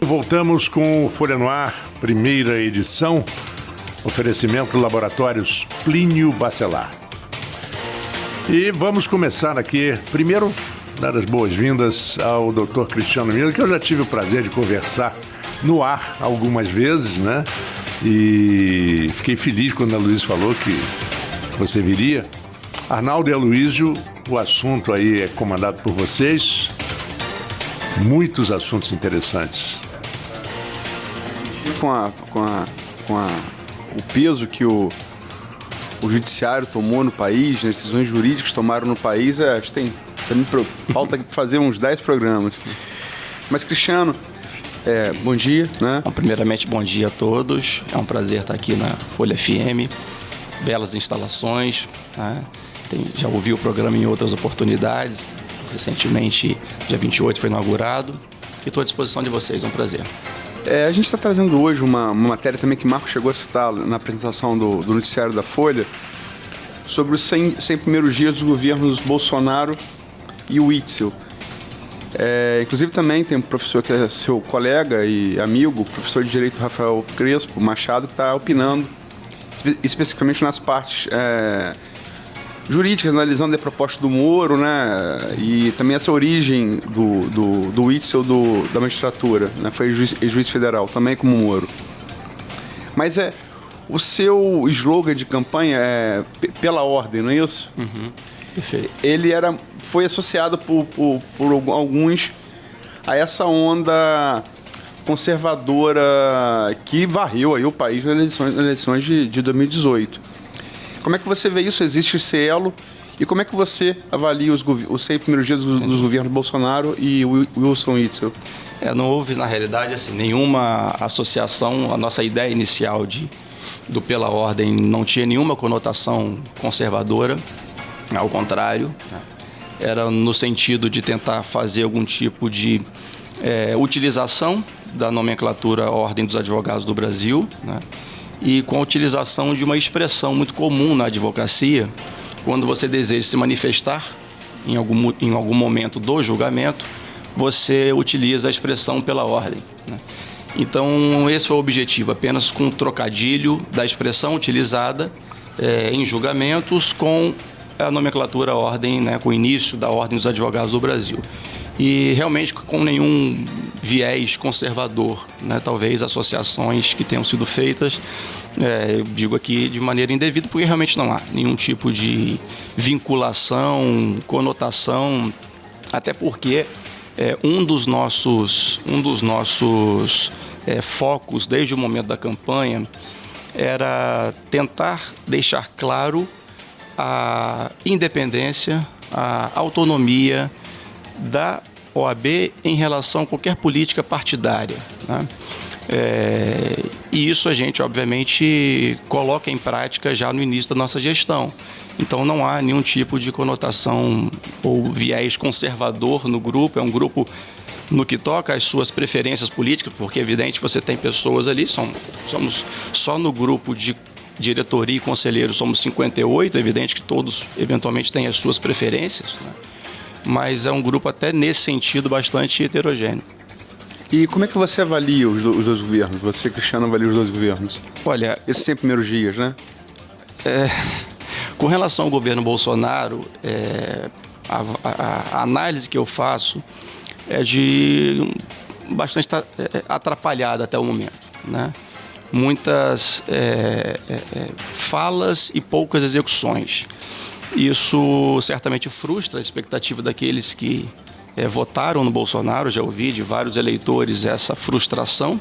Voltamos com o Folha no Ar, primeira edição, oferecimento Laboratórios Plínio Bacelar. E vamos começar aqui, primeiro, dar as boas-vindas ao Dr. Cristiano Miller, que eu já tive o prazer de conversar no ar algumas vezes, né? E fiquei feliz quando a Luísa falou que você viria. Arnaldo e Aloysio, o assunto aí é comandado por vocês. Muitos assuntos interessantes. O peso que o judiciário tomou no país, as decisões jurídicas tomaram no país, acho que falta fazer uns 10 programas. Mas, Cristiano, bom dia, né? Bom, primeiramente, bom dia a todos. É um prazer estar aqui na Folha FM. Belas instalações, né? Já ouvi o programa em outras oportunidades. Recentemente, dia 28, foi inaugurado. E estou à disposição de vocês, é um prazer. A gente está trazendo hoje uma matéria também que Marco chegou a citar na apresentação do noticiário da Folha, sobre os 100 primeiros dias do governo Bolsonaro e o Witzel. Inclusive também tem um professor que é seu colega e amigo, o professor de Direito Rafael Crespo Machado, que está opinando especificamente nas partes jurídicas, analisando a proposta do Moro, né? E também essa origem do Witzel da magistratura, né? Foi juiz federal, também como Moro. Mas o seu slogan de campanha é pela ordem, não é isso? Uhum. Perfeito. Ele foi associado por alguns a essa onda conservadora que varreu aí o país nas eleições de 2018. Como é que você vê isso? Existe esse elo? E como é que você avalia os 100 primeiros dias dos governos Bolsonaro e Wilson Witzel? Não houve, na realidade, assim, nenhuma associação. A nossa ideia inicial do Pela Ordem não tinha nenhuma conotação conservadora, ao contrário, né? Era no sentido de tentar fazer algum tipo de utilização da nomenclatura Ordem dos Advogados do Brasil, né? E com a utilização de uma expressão muito comum na advocacia, quando você deseja se manifestar em algum momento do julgamento, você utiliza a expressão pela ordem, né? Então, esse foi o objetivo, apenas com um trocadilho da expressão utilizada em julgamentos com a nomenclatura ordem, né, com o início da Ordem dos Advogados do Brasil. E realmente com nenhum viés conservador, né? Talvez associações que tenham sido feitas, eu digo aqui de maneira indevida, porque realmente não há nenhum tipo de vinculação, conotação, até porque um dos nossos focos desde o momento da campanha era tentar deixar claro a independência, a autonomia da OAB em relação a qualquer política partidária, né? E isso a gente, obviamente, coloca em prática já no início da nossa gestão. Então não há nenhum tipo de conotação ou viés conservador no grupo. É um grupo no que toca às suas preferências políticas, porque é evidente que você tem pessoas ali, somos só no grupo de diretoria e conselheiros somos 58, é evidente que todos eventualmente têm as suas preferências, né? Mas é um grupo até nesse sentido bastante heterogêneo. E como é que você avalia os dois governos? Você, Cristiano, avalia os dois governos? Olha, esses 100 primeiros dias, né? Com relação ao governo Bolsonaro, a análise que eu faço é de bastante atrapalhada até o momento, né? Muitas falas e poucas execuções. Isso certamente frustra a expectativa daqueles que votaram no Bolsonaro. Já ouvi de vários eleitores essa frustração.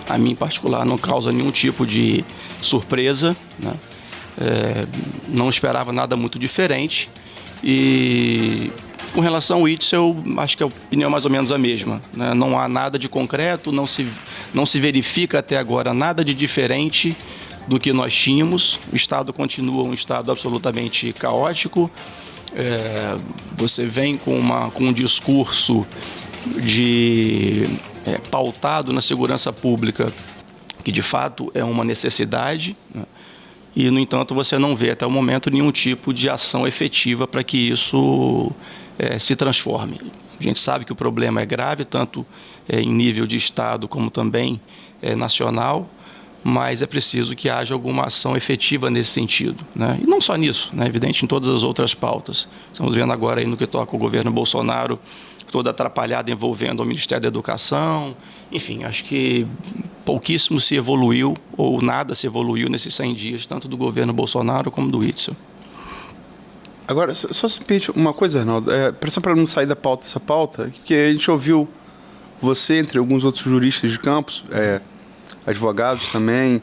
A mim, em particular, não causa nenhum tipo de surpresa, né? Não esperava nada muito diferente. E com relação ao Witzel, acho que a opinião é mais ou menos a mesma, né? Não há nada de concreto, não se verifica até agora nada de diferente do que nós tínhamos. O Estado continua um Estado absolutamente caótico. Você vem com um discurso pautado na segurança pública, que de fato é uma necessidade, né? E, no entanto, você não vê até o momento nenhum tipo de ação efetiva para que isso se transforme. A gente sabe que o problema é grave, tanto em nível de Estado como também nacional, mas é preciso que haja alguma ação efetiva nesse sentido, né? E não só nisso, né? Evidente em todas as outras pautas. Estamos vendo agora aí no que toca o governo Bolsonaro, toda atrapalhada envolvendo o Ministério da Educação. Enfim, acho que pouquíssimo se evoluiu, ou nada se evoluiu nesses 100 dias, tanto do governo Bolsonaro como do Witzel. Agora, só se permite uma coisa, Arnaldo, só para não sair da pauta dessa pauta, que a gente ouviu você, entre alguns outros juristas de campus, advogados também,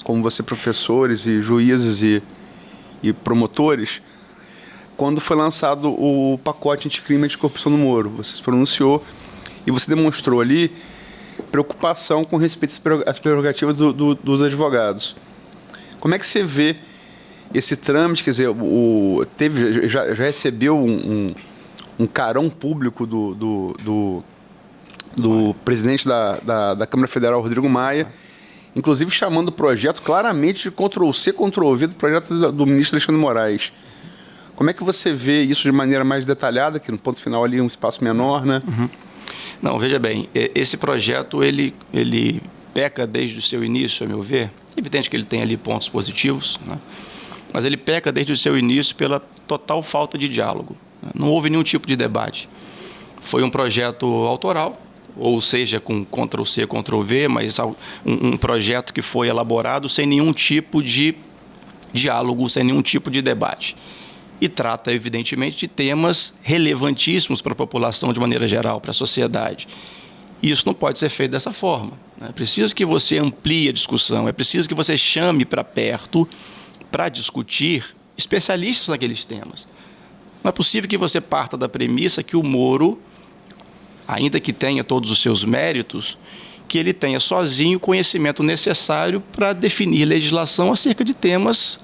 como você, professores e juízes e promotores, quando foi lançado o pacote anticrime de corrupção no Moro. Você se pronunciou e você demonstrou ali preocupação com respeito às prerrogativas dos advogados. Como é que você vê esse trâmite? Quer dizer, já recebeu um carão público do presidente da Câmara Federal, Rodrigo Maia, inclusive chamando o projeto claramente de Ctrl-C, Ctrl-V do projeto do ministro Alexandre Moraes. Como é que você vê isso de maneira mais detalhada, que no ponto final ali é um espaço menor, né? Uhum. Não, veja bem, esse projeto, ele peca desde o seu início, a meu ver. É evidente que ele tem ali pontos positivos, né? Mas ele peca desde o seu início pela total falta de diálogo, né? Não houve nenhum tipo de debate. Foi um projeto autoral, ou seja, com Ctrl-C, Ctrl-V, mas um projeto que foi elaborado sem nenhum tipo de diálogo, sem nenhum tipo de debate. E trata, evidentemente, de temas relevantíssimos para a população de maneira geral, para a sociedade. E isso não pode ser feito dessa forma, né? É preciso que você amplie a discussão, é preciso que você chame para perto, para discutir, especialistas naqueles temas. Não é possível que você parta da premissa que o Moro, ainda que tenha todos os seus méritos, que ele tenha sozinho o conhecimento necessário para definir legislação acerca de temas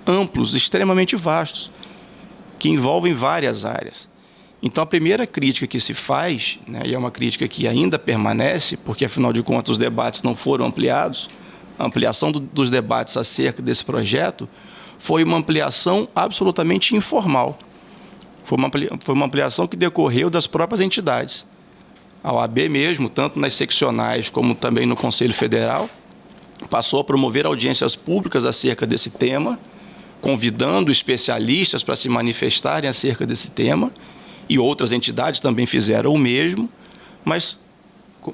amplos, extremamente vastos, que envolvem várias áreas. Então, a primeira crítica que se faz, né, e é uma crítica que ainda permanece, porque, afinal de contas, os debates não foram ampliados, a ampliação dos debates acerca desse projeto foi uma ampliação absolutamente informal. Foi uma ampliação que decorreu das próprias entidades. A OAB mesmo, tanto nas seccionais como também no Conselho Federal, passou a promover audiências públicas acerca desse tema, convidando especialistas para se manifestarem acerca desse tema, e outras entidades também fizeram o mesmo, mas,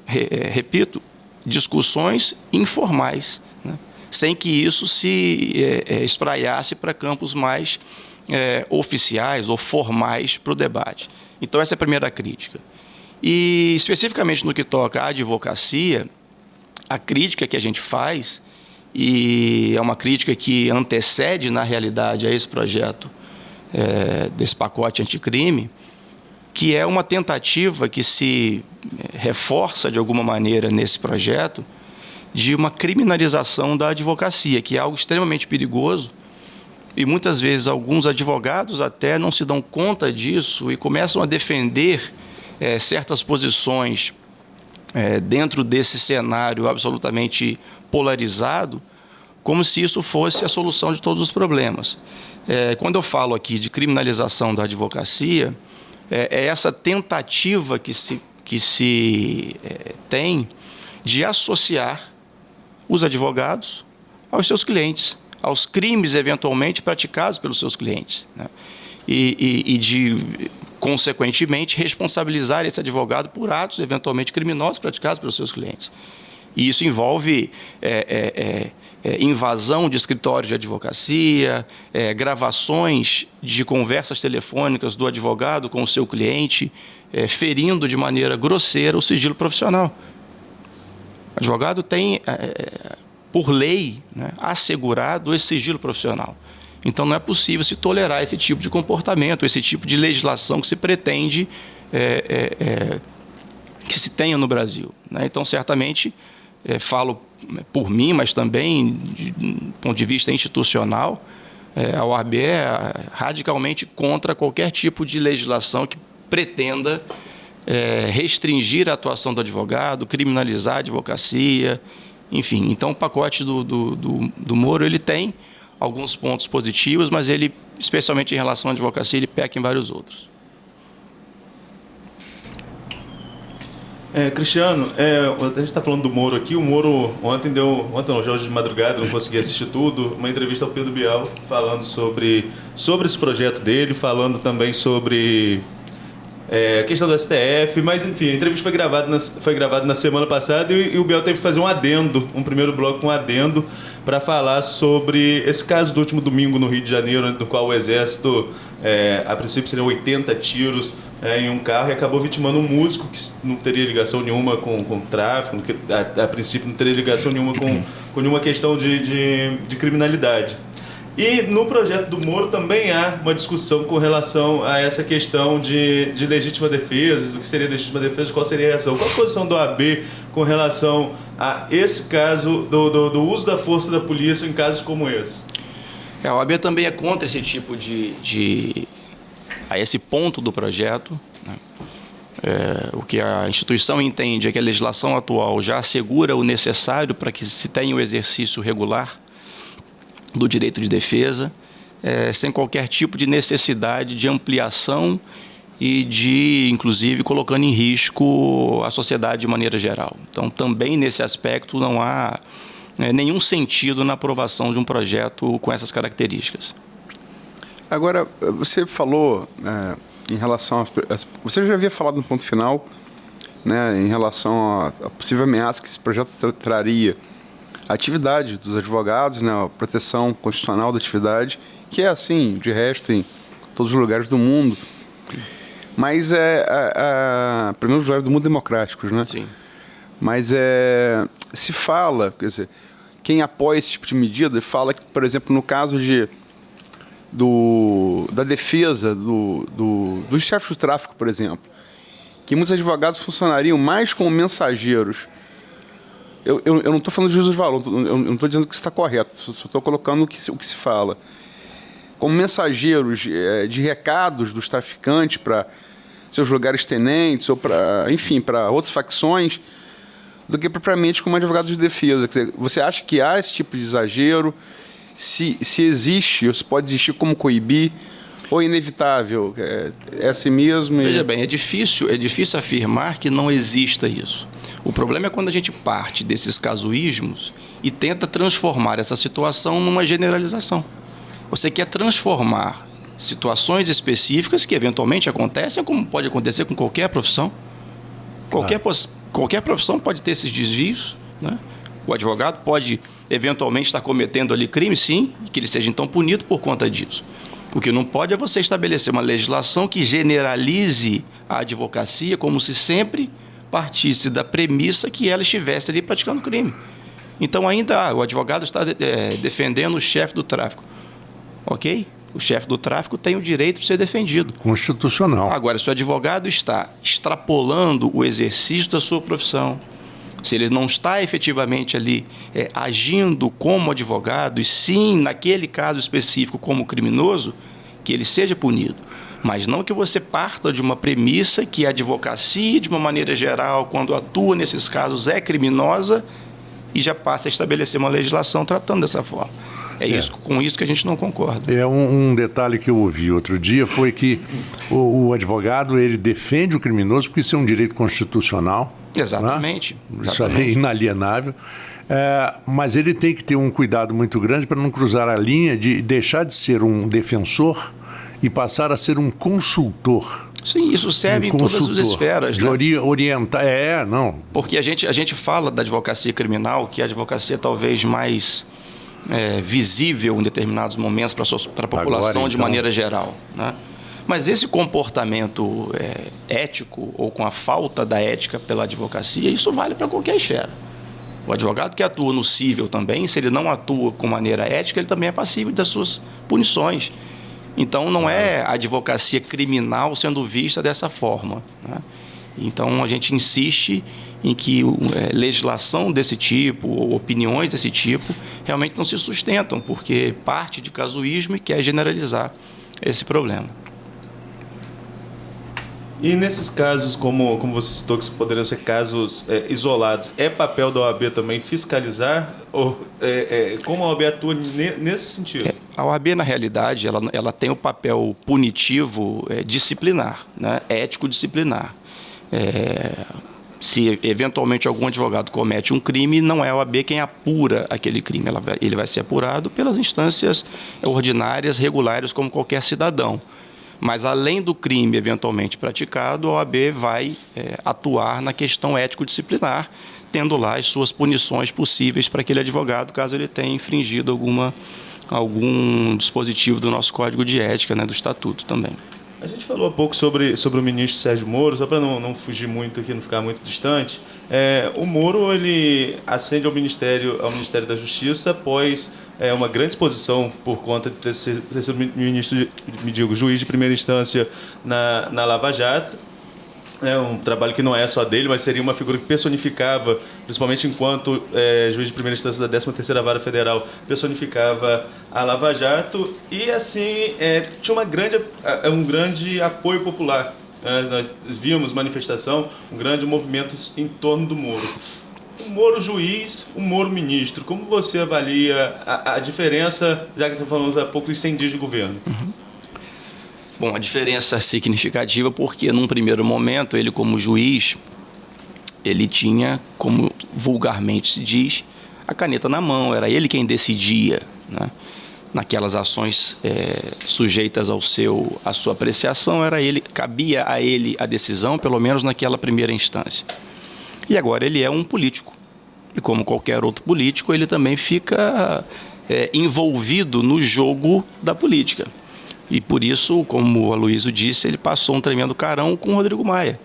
repito, discussões informais, né? Sem que isso se espraiasse para campos mais oficiais ou formais para o debate. Então, essa é a primeira crítica. E, especificamente no que toca à advocacia, a crítica que a gente faz, e é uma crítica que antecede, na realidade, a esse projeto desse pacote anticrime, que é uma tentativa que se reforça, de alguma maneira, nesse projeto, de uma criminalização da advocacia, que é algo extremamente perigoso, e muitas vezes alguns advogados até não se dão conta disso e começam a defender certas posições dentro desse cenário absolutamente polarizado, como se isso fosse a solução de todos os problemas. Quando eu falo aqui de criminalização da advocacia, é essa tentativa que se tem de associar os advogados aos seus clientes, aos crimes eventualmente praticados pelos seus clientes, né? E de, consequentemente, responsabilizar esse advogado por atos eventualmente criminosos praticados pelos seus clientes. E isso envolve invasão de escritórios de advocacia, gravações de conversas telefônicas do advogado com o seu cliente, ferindo de maneira grosseira o sigilo profissional. O advogado tem, por lei, né, assegurado esse sigilo profissional. Então, não é possível se tolerar esse tipo de comportamento, esse tipo de legislação que se pretende que se tenha no Brasil, né? Então, certamente, falo por mim, mas também do ponto de vista institucional, a OAB é radicalmente contra qualquer tipo de legislação que pretenda restringir a atuação do advogado, criminalizar a advocacia, enfim. Então, o pacote do Moro, ele tem alguns pontos positivos, mas ele, especialmente em relação à advocacia, ele peca em vários outros. Cristiano, a gente está falando do Moro aqui. O Moro ontem hoje de madrugada, não consegui assistir tudo, uma entrevista ao Pedro Bial falando sobre esse projeto dele, falando também sobre a questão do STF, mas enfim, a entrevista foi gravada na semana passada e o Bial teve que fazer um primeiro bloco com um adendo para falar sobre esse caso do último domingo no Rio de Janeiro, no qual o Exército, a princípio seriam 80 tiros em um carro e acabou vitimando um músico que não teria ligação nenhuma com tráfico, que a princípio não teria ligação nenhuma com nenhuma questão de criminalidade. E no projeto do Moro também há uma discussão com relação a essa questão de legítima defesa, do que seria legítima defesa, de qual seria a reação. Qual a posição do OAB com relação a esse caso do uso da força da polícia em casos como esse? A OAB também é contra esse tipo a esse ponto do projeto, né? O que a instituição entende é que a legislação atual já assegura o necessário para que se tenha o exercício regular do direito de defesa, sem qualquer tipo de necessidade de ampliação e inclusive, colocando em risco a sociedade de maneira geral. Então, também nesse aspecto não há nenhum sentido na aprovação de um projeto com essas características. Agora, você falou em relação você já havia falado no ponto final, né, em relação à possível ameaça que esse projeto traria à atividade dos advogados, né, a proteção constitucional da atividade, que é assim, de resto, em todos os lugares do mundo. Mas primeiro lugar do mundo democráticos, né? Sim. Mas se fala, quer dizer, quem apoia esse tipo de medida fala que, por exemplo, no caso da defesa dos chefes do tráfico, por exemplo, que muitos advogados funcionariam mais como mensageiros. Eu não estou falando de juízo de valor, eu não estou dizendo que isso está correto, só estou colocando o que se fala. Como mensageiros de recados dos traficantes para seus lugares tenentes ou para outras facções, do que propriamente como advogados de defesa. Quer dizer, você acha que há esse tipo de exagero? Se existe, ou se pode existir, como coibir, ou é inevitável? É assim mesmo? Veja bem, é difícil afirmar que não exista isso. O problema é quando a gente parte desses casuísmos e tenta transformar essa situação numa generalização. Você quer transformar situações específicas que eventualmente acontecem, como pode acontecer com qualquer profissão. Qualquer profissão pode ter esses desvios, né? O advogado pode eventualmente estar cometendo ali crime, sim, e que ele seja então punido por conta disso. O que não pode é você estabelecer uma legislação que generalize a advocacia como se sempre partisse da premissa que ela estivesse ali praticando crime. Então ainda o advogado está defendendo o chefe do tráfico. Ok? O chefe do tráfico tem o direito de ser defendido. Constitucional. Agora, se o advogado está extrapolando o exercício da sua profissão, se ele não está efetivamente ali agindo como advogado, e sim, naquele caso específico, como criminoso, que ele seja punido. Mas não que você parta de uma premissa que a advocacia, de uma maneira geral, quando atua nesses casos, é criminosa e já passa a estabelecer uma legislação tratando dessa forma. Com isso que a gente não concorda. Um detalhe que eu ouvi outro dia foi que o advogado ele defende o criminoso porque isso é um direito constitucional. Exatamente. Né? Isso é inalienável. Mas ele tem que ter um cuidado muito grande para não cruzar a linha de deixar de ser um defensor e passar a ser um consultor. Sim, isso serve em todas as esferas. De orientar. Não. Porque a gente fala da advocacia criminal, que é a advocacia talvez mais visível em determinados momentos para a população. Agora, de maneira geral, né? Mas esse comportamento ético ou com a falta da ética pela advocacia, isso vale para qualquer esfera. O advogado que atua no cível também, se ele não atua com maneira ética, ele também é passível das suas punições. Então, não é a advocacia criminal sendo vista dessa forma, né? Então, a gente insiste em que legislação desse tipo ou opiniões desse tipo realmente não se sustentam, porque parte de casuísmo e quer generalizar esse problema. E nesses casos, como você citou, que poderiam ser casos isolados, é papel da OAB também fiscalizar? Ou como a OAB atua nesse sentido? A OAB, na realidade, ela tem o papel punitivo disciplinar, né? Ético-disciplinar. Se eventualmente algum advogado comete um crime, não é a OAB quem apura aquele crime. Ele vai ser apurado pelas instâncias ordinárias, regulares, como qualquer cidadão. Mas, além do crime eventualmente praticado, a OAB vai atuar na questão ético-disciplinar, tendo lá as suas punições possíveis para aquele advogado, caso ele tenha infringido algum dispositivo do nosso Código de Ética, né, do Estatuto também. A gente falou há pouco sobre o ministro Sérgio Moro, só para não fugir muito aqui, não ficar muito distante. O Moro, ele ascende ao Ministério da Justiça após uma grande exposição por conta de ter sido juiz de primeira instância na Lava Jato. É um trabalho que não é só dele, mas seria uma figura que personificava, principalmente enquanto juiz de primeira instância da 13ª Vara Federal, personificava a Lava Jato e, assim, tinha um grande apoio popular. Nós vimos manifestação, um grande movimento em torno do Moro. O Moro juiz, o Moro ministro, como você avalia a diferença, já que estamos falando há pouco dos 100 dias de governo? Bom, a diferença é significativa porque, num primeiro momento, ele como juiz, ele tinha, como vulgarmente se diz, a caneta na mão, era ele quem decidia, né? Naquelas ações sujeitas à sua apreciação, cabia a ele a decisão, pelo menos naquela primeira instância. E agora ele é um político. E como qualquer outro político, ele também fica envolvido no jogo da política. E por isso, como o Aloysio disse, ele passou um tremendo carão com o Rodrigo Maia.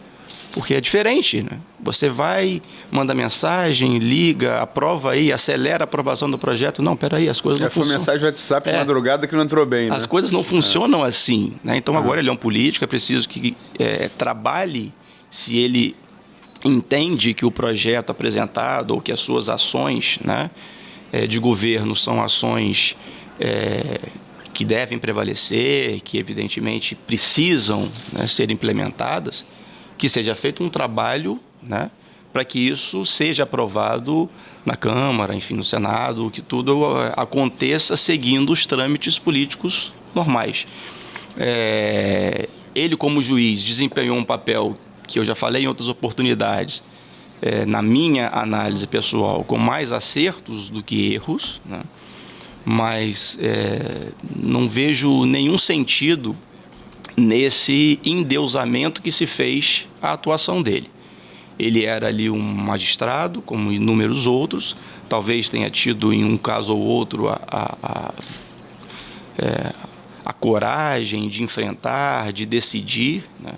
Porque é diferente, né? Você vai, manda mensagem, liga, aprova aí, acelera a aprovação do projeto. Não, peraí, as coisas não funcionam. Foi mensagem de WhatsApp de madrugada que não entrou bem, né? As coisas não funcionam assim, né? Então agora ele é um político, é preciso que trabalhe, se ele entende que o projeto apresentado ou que as suas ações, né, de governo são ações que devem prevalecer, que evidentemente precisam, né, ser implementadas, que seja feito um trabalho, né, para que isso seja aprovado na Câmara, enfim, no Senado, que tudo aconteça seguindo os trâmites políticos normais. Ele, como juiz, desempenhou um papel que eu já falei em outras oportunidades, na minha análise pessoal, com mais acertos do que erros, né? Mas não vejo nenhum sentido nesse endeusamento que se fez à atuação dele. Ele era ali um magistrado, como inúmeros outros, talvez tenha tido em um caso ou outro a coragem de enfrentar, de decidir, né?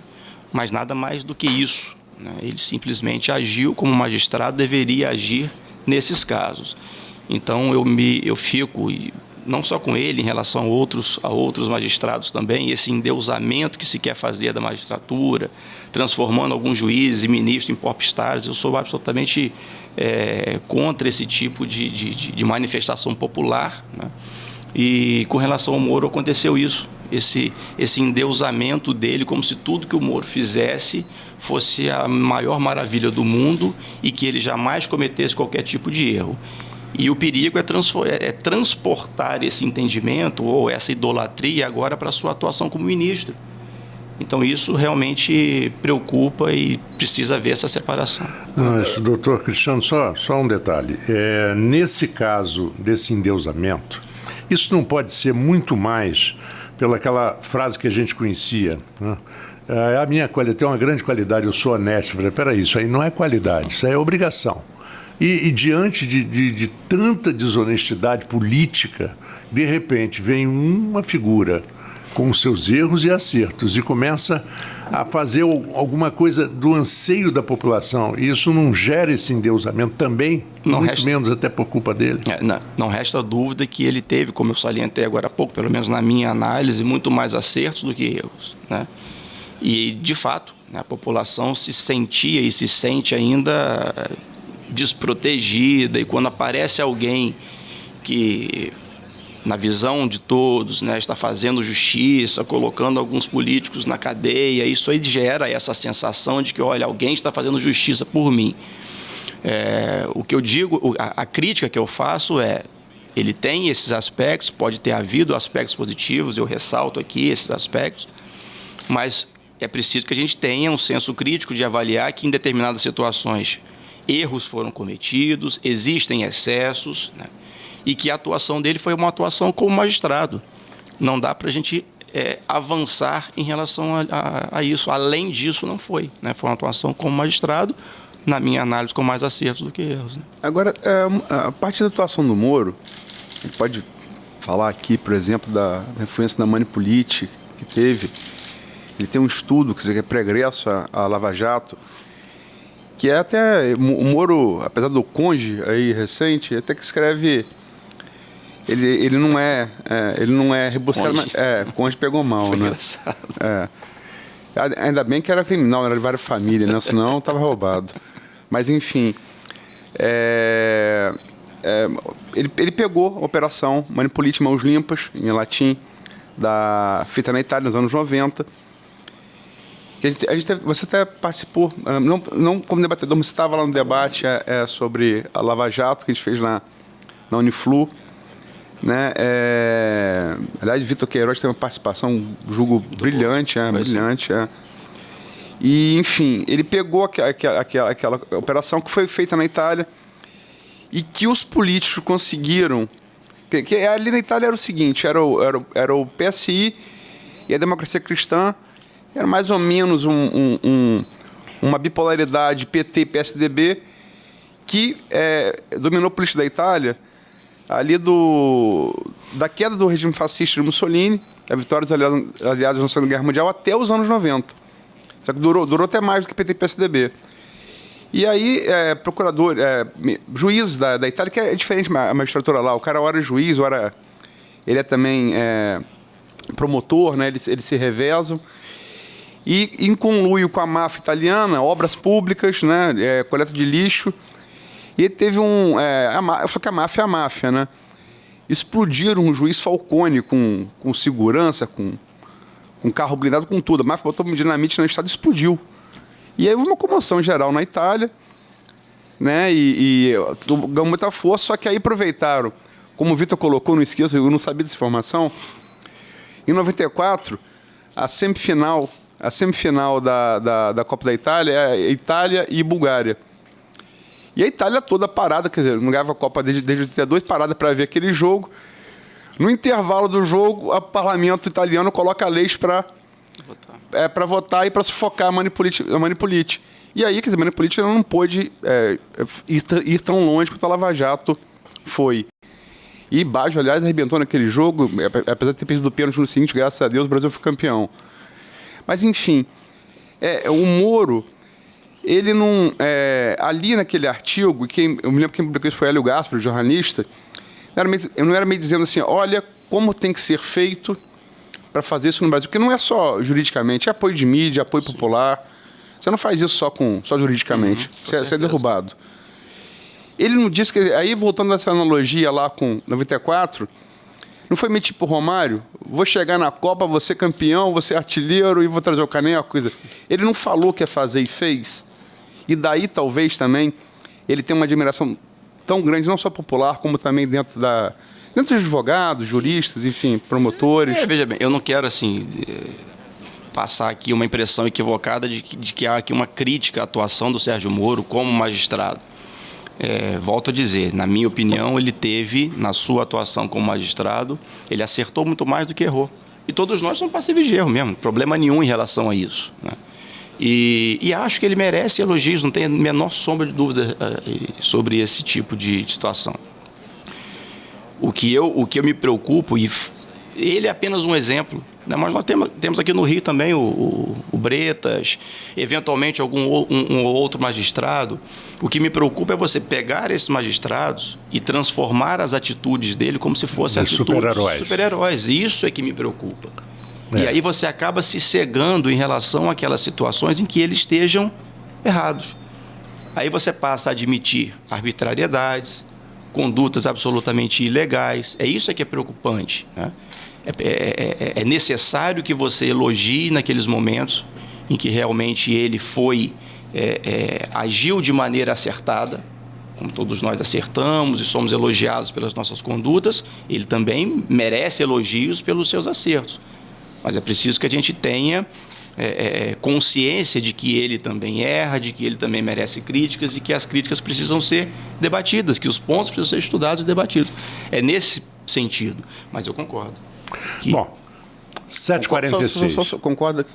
Mas nada mais do que isso, né? Ele simplesmente agiu como magistrado deveria agir nesses casos. Então eu fico, não só com ele, em relação a outros magistrados também, esse endeusamento que se quer fazer da magistratura, transformando alguns juízes e ministros em popstars. Eu sou absolutamente contra esse tipo de manifestação popular, né? E com relação ao Moro aconteceu isso, esse endeusamento dele, como se tudo que o Moro fizesse fosse a maior maravilha do mundo e que ele jamais cometesse qualquer tipo de erro. E o perigo é transportar esse entendimento ou essa idolatria agora para a sua atuação como ministro. Então isso realmente preocupa e precisa haver essa separação. Mas, doutor Cristiano, só um detalhe. Nesse caso desse endeusamento, isso não pode ser muito mais pelaquela frase que a gente conhecia, né? A minha qualidade tem uma grande qualidade, eu sou honesto. Eu falei, peraí, isso aí não é qualidade, isso aí é obrigação. E diante de tanta desonestidade política, de repente vem uma figura com os seus erros e acertos e começa a fazer alguma coisa do anseio da população. E isso não gera esse endeusamento também, menos até por culpa dele. Não resta dúvida que ele teve, como eu salientei agora há pouco, pelo menos na minha análise, muito mais acertos do que erros, né? E, de fato, a população se sentia e se sente ainda desprotegida, e quando aparece alguém que, na visão de todos, né, está fazendo justiça, colocando alguns políticos na cadeia, isso aí gera essa sensação de que, olha, alguém está fazendo justiça por mim. O que eu digo, a crítica que eu faço ele tem esses aspectos, pode ter havido aspectos positivos, eu ressalto aqui esses aspectos, mas é preciso que a gente tenha um senso crítico de avaliar que em determinadas situações erros foram cometidos, existem excessos, né? E que a atuação dele foi uma atuação como magistrado. Não dá para a gente avançar em relação a isso. Além disso, não foi, né? Foi uma atuação como magistrado, na minha análise, com mais acertos do que erros, né? Agora, a parte da atuação do Moro, a gente pode falar aqui, por exemplo, da influência da Manipulite que teve. Ele tem um estudo, que é pregresso à Lava Jato, que é até o Moro, apesar do Conge aí recente, até que escreve. Ele não é rebuscado, mas Conge pegou mal, foi né? Engraçado. Ainda bem que era criminal, era de várias famílias, né? Senão estava roubado. Mas enfim, ele pegou a operação Manipulite Mãos Limpas, em latim, feita na Itália nos anos 90. Você até participou, não como debatedor, mas você estava lá no debate sobre a Lava Jato, que a gente fez na Uniflu. Né? Aliás, Vitor Queiroz tem uma participação, julgo, brilhante. E, enfim, ele pegou aquela operação que foi feita na Itália e que os políticos conseguiram. Que ali na Itália era o seguinte: era o PSI e a Democracia Cristã. Era mais ou menos uma bipolaridade PT-PSDB que dominou a política da Itália ali da queda do regime fascista de Mussolini, a vitória dos aliados na Segunda Guerra Mundial, até os anos 90. Só que durou até mais do que PT e PSDB. E aí, juízes da Itália, que é diferente a magistratura lá, o cara ora é juiz, ora ele é também promotor, né? Eles se revezam. E em conluio com a máfia italiana, obras públicas, né? Coleta de lixo. E teve só que a máfia é a máfia, né? Explodiram um juiz Falcone com segurança, com carro blindado, com tudo. A máfia botou dinamite no estado e explodiu. E aí houve uma comoção geral na Itália, né? E ganhou muita força, só que aí aproveitaram, como o Vitor colocou, não esqueça, eu não sabia dessa informação. Em 94, a semifinal da Copa da Itália é Itália e Bulgária. E a Itália toda parada, quer dizer, não ganhava a Copa desde 82, parada para ver aquele jogo. No intervalo do jogo, o parlamento italiano coloca leis para votar e para sufocar a Manipulite. E aí, quer dizer, a Manipulite não pôde ir tão longe quanto a Lava Jato foi. E Baggio, aliás, arrebentou naquele jogo, apesar de ter perdido o pênalti no seguinte, graças a Deus, o Brasil foi campeão. Mas, enfim, o Moro, ele não... ali naquele artigo, eu me lembro que quem publicou isso foi Hélio Gaspar, jornalista, não era meio dizendo assim, olha como tem que ser feito para fazer isso no Brasil. Porque não é só juridicamente, é apoio de mídia, apoio popular. Você não faz isso só juridicamente. Você é derrubado. Ele não disse que... Aí, voltando nessa analogia lá com 94... Não foi meio tipo Romário? Vou chegar na Copa, vou ser campeão, vou ser artilheiro e vou trazer o caneco, coisa. Ele não falou que ia fazer e fez. E daí, talvez, também, ele tem uma admiração tão grande, não só popular, como também dentro dos advogados, juristas, enfim, promotores. Veja bem, eu não quero, assim, passar aqui uma impressão equivocada de que há aqui uma crítica à atuação do Sérgio Moro como magistrado. Volto a dizer, na minha opinião, ele teve, na sua atuação como magistrado, ele acertou muito mais do que errou. E todos nós somos passíveis de erro mesmo, problema nenhum em relação a isso, né? E acho que ele merece elogios, não tenho a menor sombra de dúvida sobre esse tipo de situação. O que eu me preocupo, e ele é apenas um exemplo, né? Mas nós temos aqui no Rio também o Bretas, eventualmente um outro magistrado. O que me preocupa é você pegar esses magistrados e transformar as atitudes dele como se fossem atitudes super-heróis. Isso é que me preocupa. E aí você acaba se cegando em relação àquelas situações em que eles estejam errados. Aí você passa a admitir arbitrariedades, condutas absolutamente ilegais. Isso que é preocupante, né? É necessário que você elogie naqueles momentos em que realmente ele agiu de maneira acertada, como todos nós acertamos e somos elogiados pelas nossas condutas. Ele também merece elogios pelos seus acertos. Mas é preciso que a gente tenha consciência de que ele também erra, de que ele também merece críticas e que as críticas precisam ser debatidas, que os pontos precisam ser estudados e debatidos. É nesse sentido, mas eu concordo. Bom, 7h46. Concorda?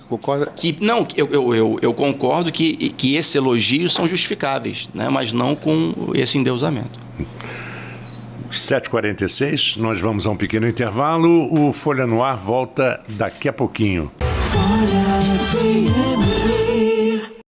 Eu concordo que esses elogios são justificáveis, né? Mas não com esse endeusamento. 7h46, nós vamos a um pequeno intervalo. O Folha no Ar volta daqui a pouquinho. Folha FM.